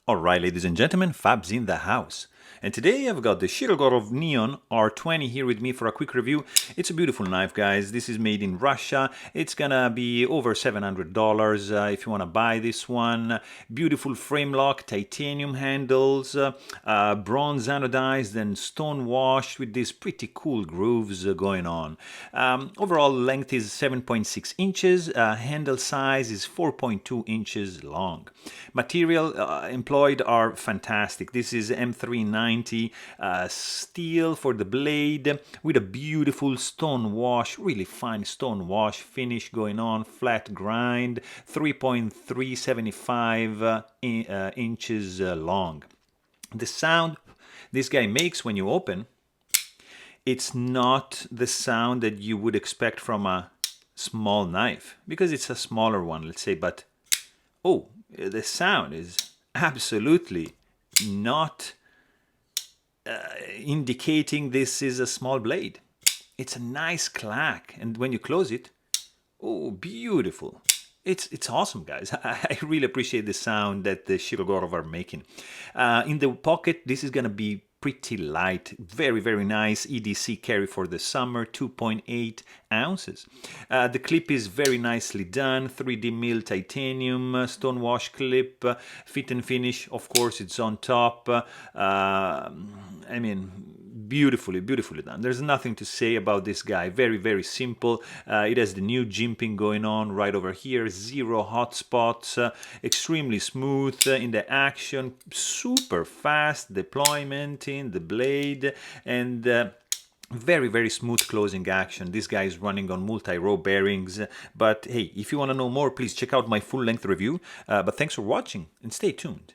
Alright, ladies and gentlemen, Fab's in the house. And today I've got the Shirogorov Neon R20 here with me for a quick review. It's a beautiful knife, guys. This is made in Russia. It's gonna be over $700 if you want to buy this one. Beautiful frame lock, titanium handles, bronze anodized and stone washed with these pretty cool grooves going on. Overall length is 7.6 inches. Handle size is 4.2 inches long. Material employed are fantastic. This is M390 steel for the blade with a beautiful stone wash, really fine stone wash finish going on, flat grind, 3.375 inches long. The sound this guy makes when you open, it's not the sound that you would expect from a small knife, because it's a smaller one, let's say, but oh, the sound is absolutely not indicating this is a small blade. It's a nice clack, and when you close it, oh, beautiful. It's awesome, guys. I really appreciate the sound that the Shirogorov are making. In the pocket, this is gonna be pretty light, very, very nice EDC carry for the summer, 2.8 ounces. The clip is very nicely done, 3D mill titanium stone wash clip, fit and finish, of course, it's on top. I mean, beautifully done. There's nothing to say about this guy. Very, very simple. It has the new jimping going on right over here, zero hot spots, extremely smooth in the action, super fast deployment in the blade, and very, very smooth closing action. This guy is running on multi-row bearings, but hey, if you want to know more, please check out my full-length review. But thanks for watching and stay tuned.